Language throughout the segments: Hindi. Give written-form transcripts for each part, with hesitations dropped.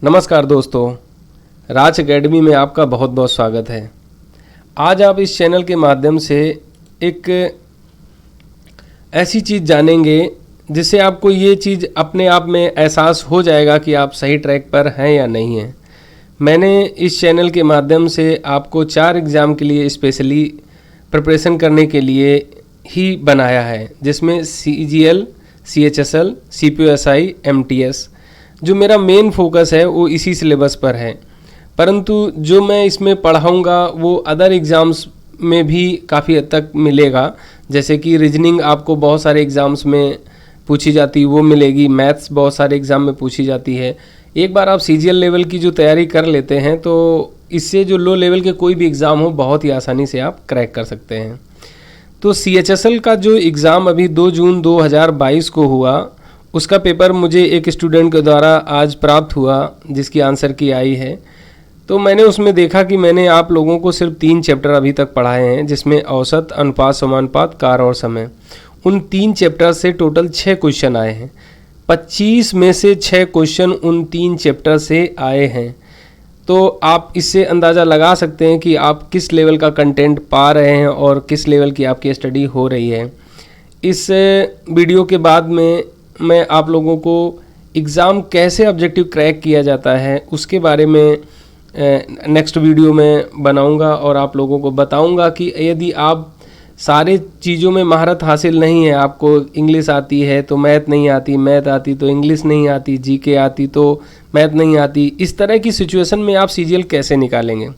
नमस्कार दोस्तों, राज एकेडमी में आपका बहुत बहुत स्वागत है। आज आप इस चैनल के माध्यम से एक ऐसी चीज़ जानेंगे जिससे आपको ये चीज़ अपने आप में एहसास हो जाएगा कि आप सही ट्रैक पर हैं या नहीं हैं। मैंने इस चैनल के माध्यम से आपको 4 एग्ज़ाम के लिए स्पेशली प्रिपरेशन करने के लिए ही बनाया है, जिसमें CGL, CHSL, CPOSI, MTS जो मेरा मेन फोकस है वो इसी सिलेबस पर है। परंतु जो मैं इसमें पढ़ाऊँगा वो अदर एग्ज़ाम्स में भी काफ़ी हद तक मिलेगा। जैसे कि रीजनिंग आपको बहुत सारे एग्ज़ाम्स में पूछी जाती है, वो मिलेगी। मैथ्स बहुत सारे एग्ज़ाम में पूछी जाती है। एक बार आप CGL लेवल की जो तैयारी कर लेते हैं तो इससे जो लो लेवल के कोई भी एग्ज़ाम हो बहुत ही आसानी से आप क्रैक कर सकते हैं। तो CHSL का जो एग्ज़ाम अभी 2 जून 2022 को हुआ, उसका पेपर मुझे एक स्टूडेंट के द्वारा आज प्राप्त हुआ जिसकी आंसर की आई है। तो मैंने उसमें देखा कि मैंने आप लोगों को सिर्फ 3 चैप्टर अभी तक पढ़ाए हैं, जिसमें औसत, अनुपात, समानुपात, कार और समय। उन 3 चैप्टर से टोटल 6 क्वेश्चन आए हैं। 25 में से 6 क्वेश्चन उन 3 चैप्टर से आए हैं। तो आप इससे अंदाज़ा लगा सकते हैं कि आप किस लेवल का कंटेंट पा रहे हैं और किस लेवल की आपकी स्टडी हो रही है। इस वीडियो के बाद में मैं आप लोगों को एग्ज़ाम कैसे ऑब्जेक्टिव क्रैक किया जाता है उसके बारे में नेक्स्ट वीडियो में बनाऊंगा और आप लोगों को बताऊंगा कि यदि आप सारे चीज़ों में महारत हासिल नहीं है, आपको इंग्लिश आती है तो मैथ नहीं आती, मैथ आती तो इंग्लिश नहीं आती, जीके आती तो मैथ नहीं आती, इस तरह की सिचुएशन में आप CGL कैसे निकालेंगे?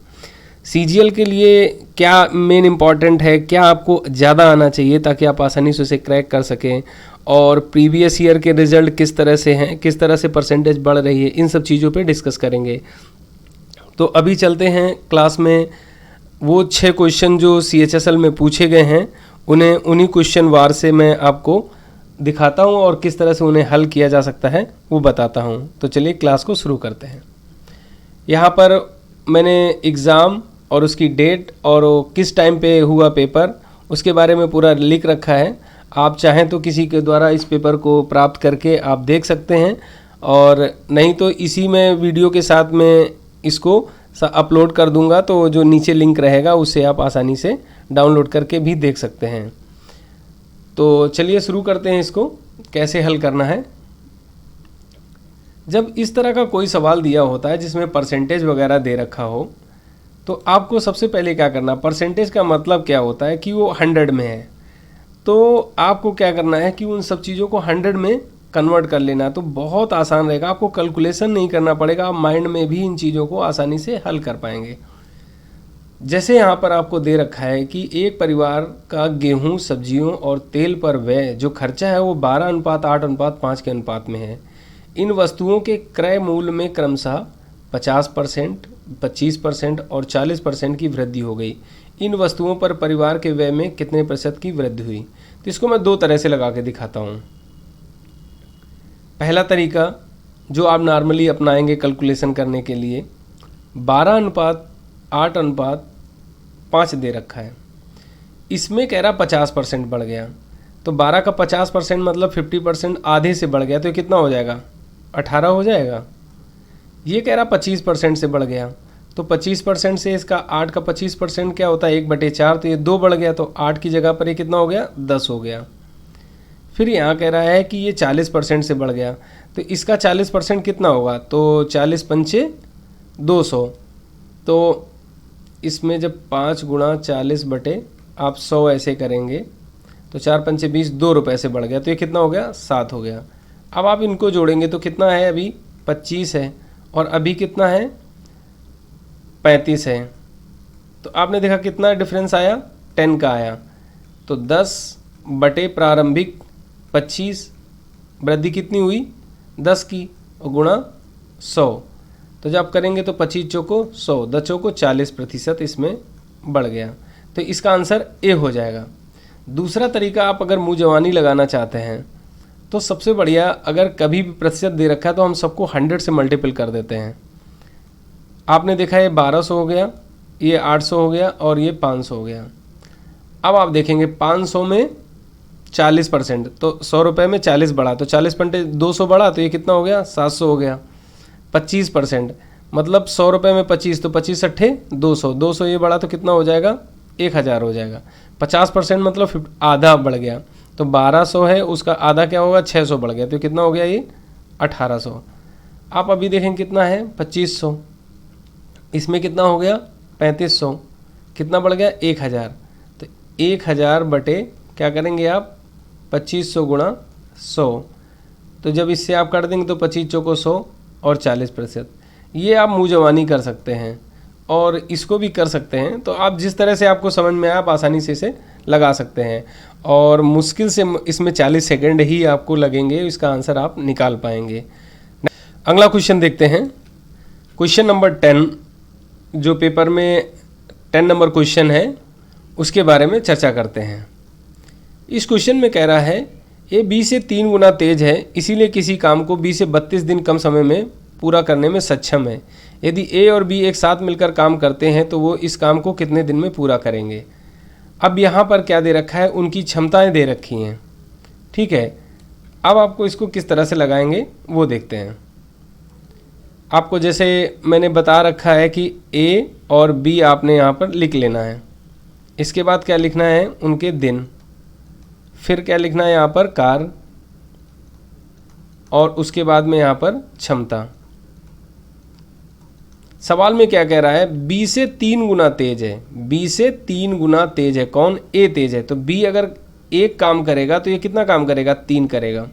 CGL के लिए क्या मेन इम्पॉर्टेंट है, क्या आपको ज़्यादा आना चाहिए ताकि आप आसानी से उसे क्रैक कर सकें, और प्रीवियस ईयर के रिज़ल्ट किस तरह से हैं, किस तरह से परसेंटेज बढ़ रही है, इन सब चीज़ों पे डिस्कस करेंगे। तो अभी चलते हैं क्लास में। वो 6 क्वेश्चन जो CHSL में पूछे गए हैं उन्हें उन्हीं क्वेश्चन वार से मैं आपको दिखाता हूँ और किस तरह से उन्हें हल किया जा सकता है वो बताता हूँ। तो चलिए क्लास को शुरू करते हैं। यहाँ पर मैंने एग्ज़ाम और उसकी डेट और किस टाइम पे हुआ पेपर उसके बारे में पूरा लिख रखा है। आप चाहें तो किसी के द्वारा इस पेपर को प्राप्त करके आप देख सकते हैं, और नहीं तो इसी में वीडियो के साथ में इसको अपलोड कर दूंगा, तो जो नीचे लिंक रहेगा उससे आप आसानी से डाउनलोड करके भी देख सकते हैं। तो चलिए शुरू करते हैं इसको कैसे हल करना है। जब इस तरह का कोई सवाल दिया होता है जिसमें परसेंटेज वगैरह दे रखा हो, तो आपको सबसे पहले क्या करना, परसेंटेज का मतलब क्या होता है कि वो 100 में है। तो आपको क्या करना है कि उन सब चीज़ों को 100 में कन्वर्ट कर लेना। तो बहुत आसान रहेगा, आपको कैलकुलेशन नहीं करना पड़ेगा, आप माइंड में भी इन चीज़ों को आसानी से हल कर पाएंगे। जैसे यहाँ पर आपको दे रखा है कि एक परिवार का गेहूँ, सब्जियों और तेल पर व्यय जो खर्चा है वो 12:8:5 के अनुपात में है। इन वस्तुओं के क्रय मूल्य में क्रमशः 50%, 25% और 40% की वृद्धि हो गई। इन वस्तुओं पर परिवार के व्यय में कितने प्रतिशत की वृद्धि हुई? तो इसको मैं 2 तरह से लगा के दिखाता हूँ। पहला तरीका जो आप नॉर्मली अपनाएंगे कैलकुलेशन करने के लिए, 12:8:5 दे रखा है, इसमें कह रहा 50% बढ़ गया। तो 12 का 50% मतलब 50% आधे से बढ़ गया, तो ये कितना हो जाएगा? 18 हो जाएगा। ये कह रहा 25% से बढ़ गया, तो 25% से इसका 8 का 25% क्या होता है? 1/4, तो ये 2 बढ़ गया, तो 8 की जगह पर ये कितना हो गया? 10 हो गया। फिर यहाँ कह रहा है कि ये 40% से बढ़ गया, तो इसका 40% कितना होगा? तो 40 पंचे 200, तो इसमें जब 5 गुणा 40 बटे आप 100 ऐसे करेंगे तो 4 पंचे 20, 2 रुपये से बढ़ गया, तो ये कितना हो गया? 7 हो गया। अब आप इनको जोड़ेंगे तो कितना है? अभी 25 है और अभी कितना है? 35 है। तो आपने देखा कितना डिफरेंस आया? 10 का आया। तो 10 बटे प्रारंभिक 25, वृद्धि कितनी हुई? 10 की, और गुणा 100, तो जब करेंगे तो 25 चौको 100, 10 चौको 40% इसमें बढ़ गया। तो इसका आंसर ए हो जाएगा। दूसरा तरीका, आप अगर मुँह जवानी लगाना चाहते हैं तो सबसे बढ़िया, अगर कभी भी प्रतिशत दे रखा है तो हम सबको 100 से मल्टीपल कर देते हैं। आपने देखा ये 1200 हो गया, ये 800 हो गया और ये 500 हो गया। अब आप देखेंगे 500 में 40%, तो 100 रुपये में 40 बढ़ा, तो 40 पंटे 200 बढ़ा, तो ये कितना हो गया? 700 हो गया। 25%, मतलब 100 रुपये में 25, तो 25 अट्ठे 200, 200 ये बढ़ा तो कितना हो जाएगा, 1000 हो जाएगा। 50% मतलब आधा बढ़ गया, तो 1200 है, उसका आधा क्या होगा, 600 बढ़ गया, तो कितना हो गया ये 1800। आप अभी देखें कितना है 2500, इसमें कितना हो गया 3500, कितना बढ़ गया 1000, तो 1000 बटे क्या करेंगे आप 2500 गुणा 100, तो जब इससे आप काट देंगे तो 25 चौको 100 और 40%। ये आप मुँह जवानी कर सकते हैं और इसको भी कर सकते हैं, तो आप जिस तरह से आपको समझ में आए आप आसानी से इसे लगा सकते हैं, और मुश्किल से इसमें 40 सेकंड ही आपको लगेंगे, इसका आंसर आप निकाल पाएंगे। अगला क्वेश्चन देखते हैं, क्वेश्चन नंबर 10, जो पेपर में 10 नंबर क्वेश्चन है उसके बारे में चर्चा करते हैं। इस क्वेश्चन में कह रहा है ए बी से 3 गुना तेज है, इसीलिए किसी काम को बी से 32 दिन कम समय में पूरा करने में सक्षम है। यदि ए और बी एक साथ मिलकर काम करते हैं तो वो इस काम को कितने दिन में पूरा करेंगे। अब यहाँ पर क्या दे रखा है, उनकी क्षमताएं दे रखी हैं, ठीक है। अब आपको इसको किस तरह से लगाएंगे वो देखते हैं। आपको जैसे मैंने बता रखा है कि ए और बी आपने यहाँ पर लिख लेना है, इसके बाद क्या लिखना है, उनके दिन, फिर क्या लिखना है यहाँ पर कार्य, और उसके बाद में यहाँ पर क्षमता। सवाल में क्या कह रहा है, बी से 3 गुना तेज है, बी से 3 गुना तेज है, कौन, ए तेज है, तो बी अगर एक काम करेगा तो ये कितना काम करेगा, 3 करेगा।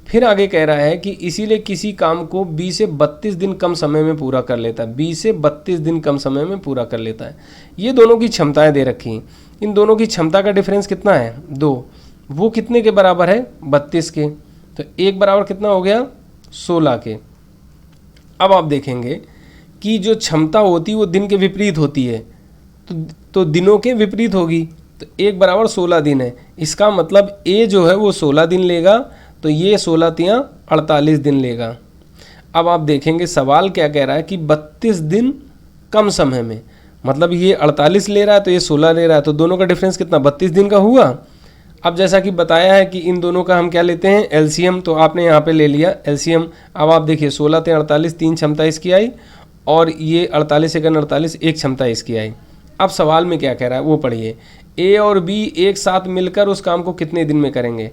फिर आगे कह रहा है कि इसीलिए किसी काम को बी से 32 दिन कम समय में पूरा कर लेता है, बी से 32 दिन कम समय में पूरा कर लेता है। ये दोनों की क्षमताएं दे रखी हैं, इन दोनों की क्षमता का डिफरेंस कितना है, 2, वो कितने के बराबर है, 32 के, तो एक बराबर कितना हो गया, 16 के। अब आप देखेंगे कि जो क्षमता होती है वो दिन के विपरीत होती है, तो दिनों के विपरीत होगी, तो एक बराबर 16 दिन है, इसका मतलब ए जो है वो 16 दिन लेगा, तो ये 16 तियाँ 48 दिन लेगा। अब आप देखेंगे सवाल क्या कह रहा है कि 32 दिन कम समय में, मतलब ये 48 ले रहा है तो ये 16 ले रहा है, तो दोनों का डिफरेंस कितना, 32 दिन का हुआ। अब जैसा कि बताया है कि इन दोनों का हम क्या लेते हैं, एलसीएम, तो आपने यहाँ पे ले लिया एलसीएम। अब आप देखिए 16 ते 48, 3 क्षमता इसकी आई, और ये 48 सेकंड 48, एक क्षमता इसकी आई। अब सवाल में क्या कह रहा है वो पढ़िए, ए और बी एक साथ मिलकर उस काम को कितने दिन में करेंगे।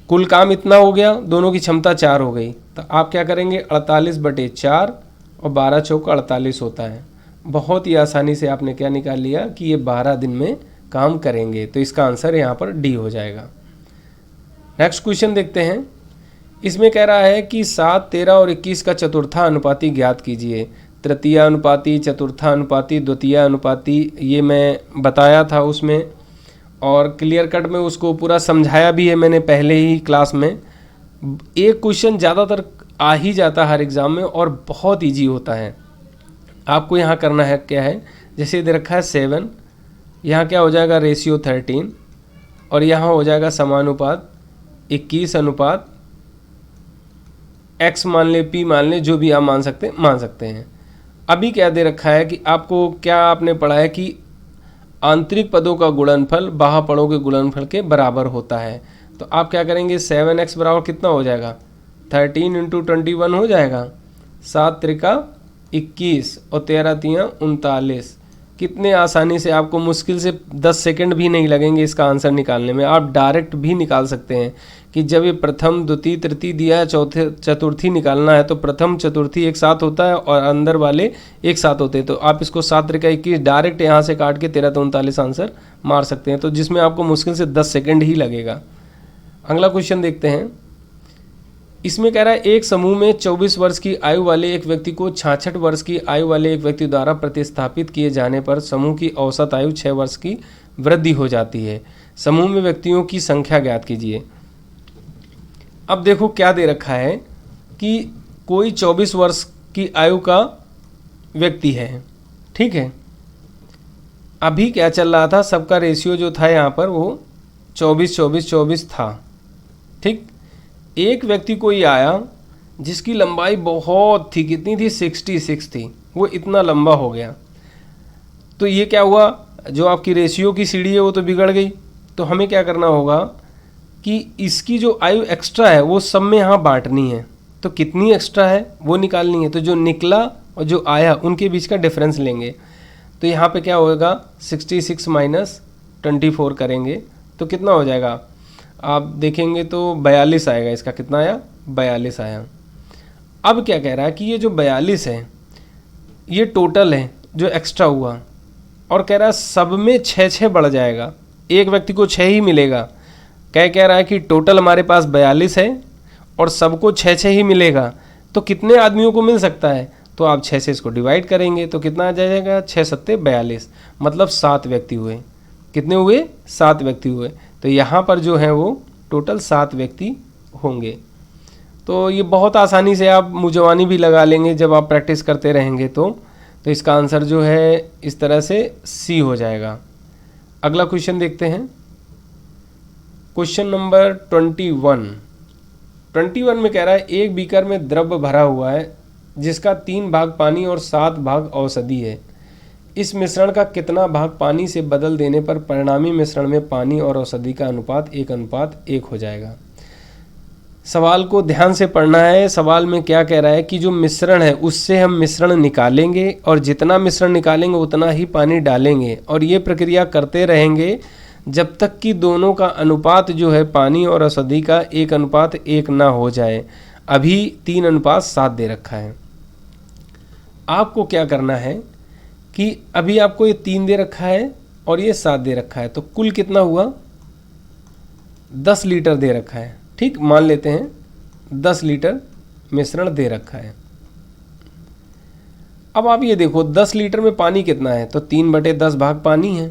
कुल काम इतना हो गया, दोनों की क्षमता 4 हो गई, तो आप क्या करेंगे 48 बटे 4 और 12 चौका 48 होता है। बहुत ही आसानी से आपने क्या निकाल लिया कि ये 12 दिन में काम करेंगे, तो इसका आंसर यहाँ पर डी हो जाएगा। नेक्स्ट क्वेश्चन देखते हैं, इसमें कह रहा है कि 7, 13 और 21 का चतुर्था अनुपाती ज्ञात कीजिए। तृतीय अनुपाती, चतुर्था अनुपाती, द्वितीय अनुपाती, ये मैं बताया था उसमें, और क्लियर कट में उसको पूरा समझाया भी है मैंने पहले ही क्लास में। एक क्वेश्चन ज़्यादातर आ ही जाता है हर एग्ज़ाम में और बहुत ईजी होता है। आपको यहाँ करना है क्या है, जैसे दे रखा है 7, यहाँ क्या हो जाएगा रेशियो 13, और यहाँ हो जाएगा समानुपात 21 अनुपात x मान ले, p मान ले, जो भी आप मान सकते हैं। अभी क्या दे रखा है कि आपको क्या आपने पढ़ा है कि आंतरिक पदों का गुणनफल बाह्य पदों के गुणनफल के बराबर होता है, तो आप क्या करेंगे 7x बराबर कितना हो जाएगा, 13 × 21 हो जाएगा, 7 त्रिका 21 और 13 तियाँ 39। कितने आसानी से, आपको मुश्किल से 10 सेकंड भी नहीं लगेंगे इसका आंसर निकालने में। आप डायरेक्ट भी निकाल सकते हैं कि जब ये प्रथम, द्वितीय, तृतीय दिया है, चतुर्थी निकालना है, तो प्रथम चतुर्थी एक साथ होता है और अंदर वाले एक साथ होते हैं, तो आप इसको 7 त्रिका 21 डायरेक्ट यहाँ से काट के 13 तो 39 आंसर मार सकते हैं, तो जिसमें आपको मुश्किल से 10 सेकेंड ही लगेगा। अगला क्वेश्चन देखते हैं, इसमें कह रहा है एक समूह में 24 वर्ष की आयु वाले एक व्यक्ति को 66 वर्ष की आयु वाले एक व्यक्ति द्वारा प्रतिस्थापित किए जाने पर समूह की औसत आयु 6 वर्ष की वृद्धि हो जाती है। समूह में व्यक्तियों की संख्या ज्ञात कीजिए। अब देखो क्या दे रखा है कि कोई 24 वर्ष की आयु का व्यक्ति है, ठीक है। अभी क्या चल रहा था, सबका रेशियो जो था यहाँ पर वो 24-24-24 था, ठीक। एक व्यक्ति कोई आया जिसकी लंबाई बहुत थी, कितनी थी, 66 थी, वो इतना लंबा हो गया, तो ये क्या हुआ, जो आपकी रेशियो की सीढ़ी है वो तो बिगड़ गई। तो हमें क्या करना होगा कि इसकी जो आयु एक्स्ट्रा है वो सब में यहाँ बांटनी है, तो कितनी एक्स्ट्रा है वो निकालनी है। तो जो निकला और जो आया उनके बीच का डिफरेंस लेंगे। तो यहाँ पे क्या होगा, 66 माइनस 24 करेंगे तो कितना हो जाएगा, आप देखेंगे तो 42 आएगा। इसका कितना आया, 42 आया। अब क्या कह रहा है कि ये जो 42 है ये टोटल है जो एक्स्ट्रा हुआ, और कह रहा है सब में 6 बढ़ जाएगा, एक व्यक्ति को 6 ही मिलेगा। कह रहा है कि टोटल हमारे पास 42 है और सबको 6 ही मिलेगा, तो कितने आदमियों को मिल सकता है। तो आप 6 से इसको डिवाइड करेंगे तो कितना आ जाएगा, 6 सत्ते 42, मतलब 7 व्यक्ति हुए। कितने हुए, 7 व्यक्ति हुए। तो यहाँ पर जो है वो टोटल 7 व्यक्ति होंगे। तो ये बहुत आसानी से आप मुजवानी भी लगा लेंगे जब आप प्रैक्टिस करते रहेंगे। तो इसका आंसर जो है इस तरह से सी हो जाएगा। अगला क्वेश्चन देखते हैं, क्वेश्चन नंबर 21 में कह रहा है एक बीकर में द्रव भरा हुआ है जिसका 3 भाग पानी और 7 भाग औषधि है। इस मिश्रण का कितना भाग पानी से बदल देने पर परिणामी मिश्रण में पानी और औषधि का अनुपात 1:1 हो जाएगा। सवाल को ध्यान से पढ़ना है। सवाल में क्या कह रहा है कि जो मिश्रण है उससे हम मिश्रण निकालेंगे और जितना मिश्रण निकालेंगे उतना ही पानी डालेंगे, और ये प्रक्रिया करते रहेंगे जब तक कि दोनों का अनुपात जो है पानी और औषधि का 1:1 ना हो जाए। अभी 3:7 दे रखा है। आपको क्या करना है कि अभी आपको ये 3 दे रखा है और ये 7 दे रखा है, तो कुल कितना हुआ, 10 लीटर दे रखा है। ठीक, मान लेते हैं 10 लीटर मिश्रण दे रखा है। अब आप ये देखो 10 लीटर में पानी कितना है, तो 3/10 भाग पानी है।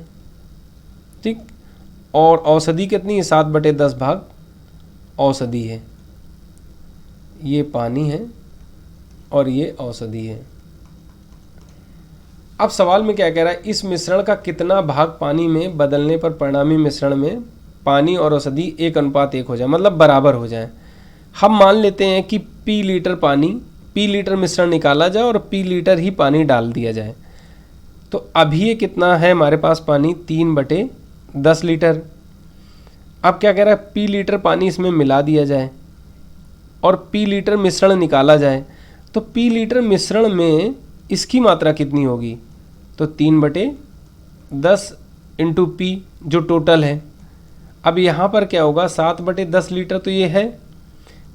ठीक, और औषधि कितनी है, 7/10 भाग औषधि है। ये पानी है और ये औषधि है। अब सवाल में क्या कह रहा है, इस मिश्रण का कितना भाग पानी में बदलने पर परिणामी मिश्रण में पानी और औषधि 1:1 हो जाए, मतलब बराबर हो जाए। हम मान लेते हैं कि P लीटर मिश्रण निकाला जाए और P लीटर ही पानी डाल दिया जाए। तो अभी ये कितना है हमारे पास पानी, 3/10 लीटर। अब क्या कह रहा है, P लीटर पानी इसमें मिला दिया जाए और P लीटर मिश्रण निकाला जाए। तो P लीटर मिश्रण में इसकी मात्रा कितनी होगी, तो 3/10 इंटू P जो टोटल है। अब यहाँ पर क्या होगा, 7/10 लीटर तो ये है।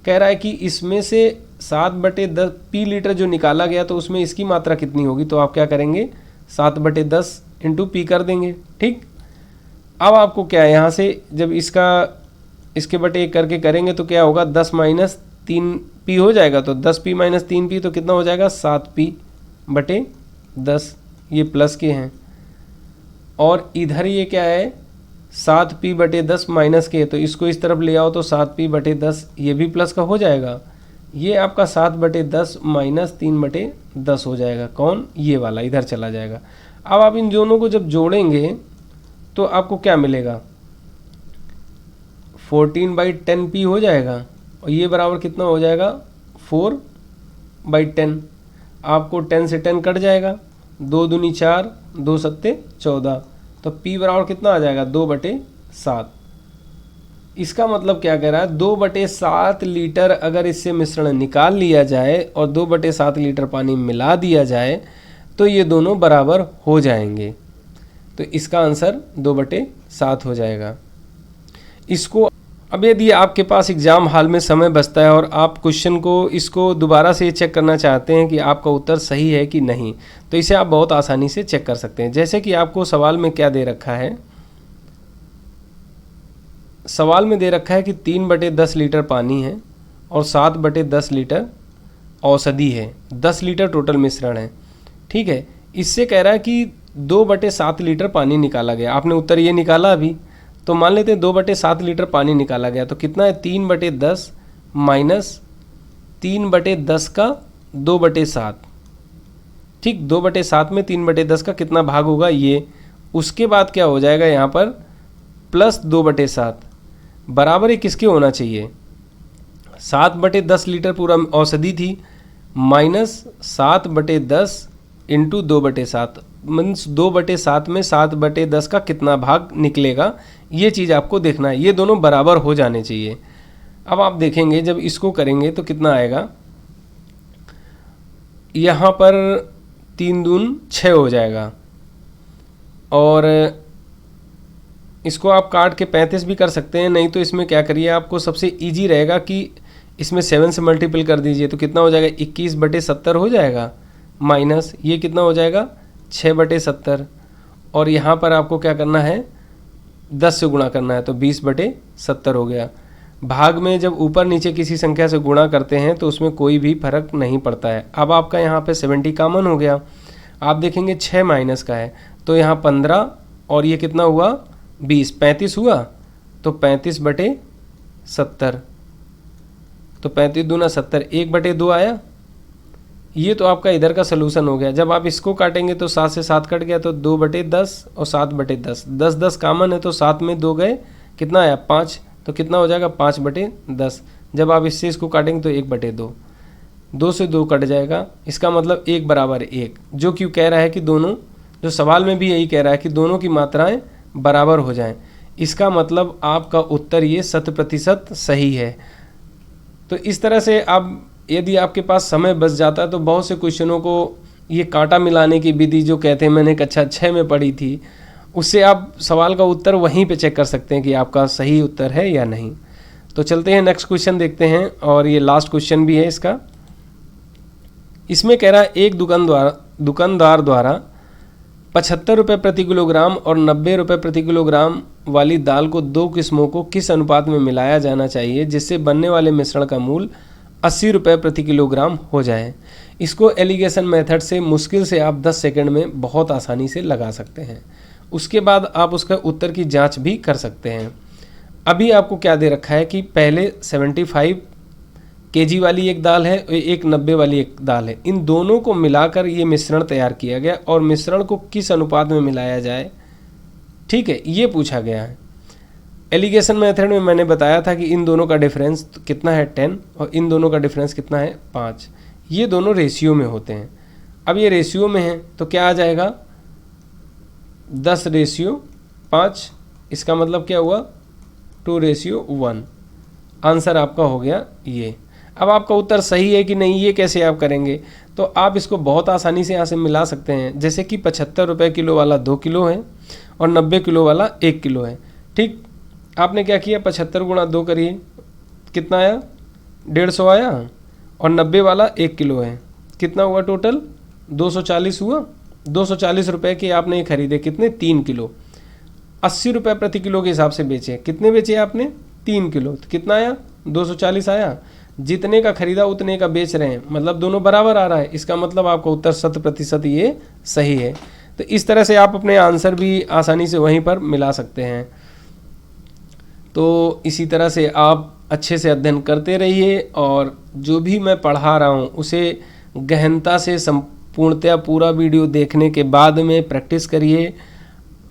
कह रहा है कि इसमें से 7/10 P लीटर जो निकाला गया तो उसमें इसकी मात्रा कितनी होगी, तो आप क्या करेंगे 7/10 इंटू P कर देंगे। ठीक, अब आपको क्या है, यहाँ से जब इसके बटे 1 करके करेंगे तो क्या होगा, 10 माइनस 3P हो जाएगा। तो 10P माइनस 3P तो कितना हो जाएगा, 7P/10। ये प्लस के हैं और इधर ये क्या है, 7P/10 माइनस के, तो इसको इस तरफ ले आओ तो 7P/10 ये भी प्लस का हो जाएगा। ये आपका 7/10 माइनस 3/10 हो जाएगा। कौन, ये वाला इधर चला जाएगा। अब आप इन दोनों को जब जोड़ेंगे तो आपको क्या मिलेगा, 14/10P हो जाएगा और ये बराबर कितना हो जाएगा, 4/10। आपको 10 से 10 कट जाएगा, 2 दूनी 4, 2 सत्ते 14, तो P बराबर कितना आ जाएगा, 2/7। इसका मतलब क्या कह रहा है, 2/7 लीटर अगर इससे मिश्रण निकाल लिया जाए और 2/7 लीटर पानी मिला दिया जाए तो ये दोनों बराबर हो जाएंगे। तो इसका आंसर 2/7 हो जाएगा। इसको अब यदि आपके पास एग्ज़ाम हाल में समय बचता है और आप क्वेश्चन को इसको दोबारा से चेक करना चाहते हैं कि आपका उत्तर सही है कि नहीं, तो इसे आप बहुत आसानी से चेक कर सकते हैं। जैसे कि आपको सवाल में क्या दे रखा है, सवाल में दे रखा है कि 3/10 लीटर पानी है और 7/10 लीटर औषधि है, 10 लीटर टोटल मिश्रण है। ठीक है, इससे कह रहा है कि 2/7 लीटर पानी निकाला गया। आपने उत्तर ये निकाला अभी, तो मान लेते हैं 2/7 लीटर पानी निकाला गया, तो कितना है, 3/10 माइनस 3/10 का 2/7। ठीक, 2/7 में 3/10 का कितना भाग होगा ये, उसके बाद क्या हो जाएगा यहाँ पर प्लस 2/7 बराबर ये किसके होना चाहिए, 7/10 लीटर पूरा औषधि थी माइनस 7/10 इंटू 2/7 मीन्स 2/7 में 7/10 का कितना भाग निकलेगा, ये चीज़ आपको देखना है। ये दोनों बराबर हो जाने चाहिए। अब आप देखेंगे जब इसको करेंगे तो कितना आएगा, यहाँ पर 3 दून 6 हो जाएगा, और इसको आप काट के 35 भी कर सकते हैं। नहीं तो इसमें क्या करिए, आपको सबसे इजी रहेगा कि इसमें 7 से मल्टीपल कर दीजिए, तो कितना हो जाएगा 21/70 हो जाएगा, माइनस ये कितना हो जाएगा 6/70, और यहाँ पर आपको क्या करना है 10 से गुणा करना है, तो 20/70 हो गया। भाग में जब ऊपर नीचे किसी संख्या से गुणा करते हैं तो उसमें कोई भी फर्क नहीं पड़ता है। अब आपका यहाँ पे 70 कॉमन हो गया। आप देखेंगे 6 माइनस का है, तो यहाँ 15 और ये कितना हुआ 20, 35 हुआ, तो 35/70, तो 35 दूना 70, 1/2 आया। ये तो आपका इधर का सलूशन हो गया। जब आप इसको काटेंगे तो 7 से 7 कट गया, तो 2/10 और 7/10, 10 कॉमन है, तो 7 में 2 गए, कितना आया 5, तो कितना हो जाएगा 5/10। जब आप इससे इसको काटेंगे तो 1/2, 2 से 2 कट जाएगा, इसका मतलब 1 बराबर 1, जो क्यों कह रहा है कि दोनों, जो सवाल में भी यही कह रहा है कि दोनों की मात्राएं बराबर हो जाएं। इसका मतलब आपका उत्तर ये 100% सही है। तो इस तरह से आप, यदि आपके पास समय बच जाता है तो बहुत से क्वेश्चनों को ये कांटा मिलाने की विधि जो कहते हैं, मैंने कक्षा 6 में पढ़ी थी, उससे आप सवाल का उत्तर वहीं पे चेक कर सकते हैं कि आपका सही उत्तर है या नहीं। तो चलते हैं नेक्स्ट क्वेश्चन देखते हैं, और ये लास्ट क्वेश्चन भी है इसका। इसमें कह रहा है एक दुकानदार द्वारा 75 रुपये प्रति किलोग्राम और 90 रुपये प्रति किलोग्राम वाली दाल को 2 किस्मों को किस अनुपात में मिलाया जाना चाहिए जिससे बनने वाले मिश्रण का मूल्य 80 रुपये प्रति किलोग्राम हो जाए। इसको एलिगेशन मेथड से मुश्किल से आप 10 सेकंड में बहुत आसानी से लगा सकते हैं। उसके बाद आप उसका उत्तर की जांच भी कर सकते हैं। अभी आपको क्या दे रखा है कि पहले 75 केजी वाली एक दाल है, एक 90 वाली एक दाल है, इन दोनों को मिलाकर ये मिश्रण तैयार किया गया और मिश्रण को किस अनुपात में मिलाया जाए, ठीक है, ये पूछा गया है। एलिगेशन मेथड में मैंने बताया था कि इन दोनों का डिफरेंस कितना है 10 और इन दोनों का डिफरेंस कितना है 5। ये दोनों रेशियो में होते हैं। अब ये रेशियो में है तो क्या आ जाएगा 10:5। इसका मतलब क्या हुआ 2:1। आंसर आपका हो गया ये। अब आपका उत्तर सही है कि नहीं ये कैसे आप करेंगे, तो आप इसको बहुत आसानी से यहाँ से मिला सकते हैं। जैसे कि 75 रुपये किलो वाला 2 किलो है और 90 किलो वाला 1 किलो है। ठीक, आपने क्या किया 75 गुणा 2 करिए, कितना आया 150 आया, और 90 वाला 1 किलो है, कितना हुआ टोटल 240 हुआ। 240 रुपये के आपने खरीदे, कितने 3 किलो। 80 रुपये प्रति किलो के हिसाब से बेचे, कितने बेचे आपने 3 किलो, तो कितना आया 240 आया। जितने का खरीदा उतने का बेच रहे हैं, मतलब दोनों बराबर आ रहा है। इसका मतलब आपका उत्तर 100% ये सही है। तो इस तरह से आप अपने आंसर भी आसानी से वहीं पर मिला सकते हैं। तो इसी तरह से आप अच्छे से अध्ययन करते रहिए और जो भी मैं पढ़ा रहा हूँ उसे गहनता से संपूर्णतया पूरा वीडियो देखने के बाद में प्रैक्टिस करिए।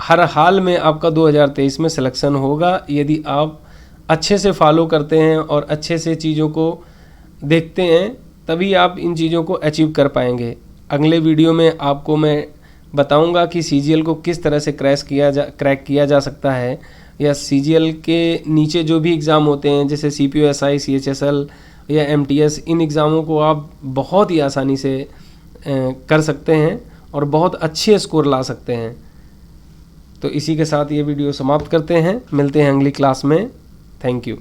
हर हाल में आपका 2023 में सिलेक्शन होगा यदि आप अच्छे से फॉलो करते हैं और अच्छे से चीज़ों को देखते हैं, तभी आप इन चीज़ों को अचीव कर पाएंगे। अगले वीडियो में आपको मैं बताऊंगा कि सीजीएल को किस तरह से क्रैक किया जा सकता है, या सीजीएल के नीचे जो भी एग्ज़ाम होते हैं जैसे सीपीओएसआई, सीएचएसएल या एमटीएस, इन एग्ज़ामों को आप बहुत ही आसानी से कर सकते हैं और बहुत अच्छे स्कोर ला सकते हैं। तो इसी के साथ ये वीडियो समाप्त करते हैं, मिलते हैं अगली क्लास में। Thank you.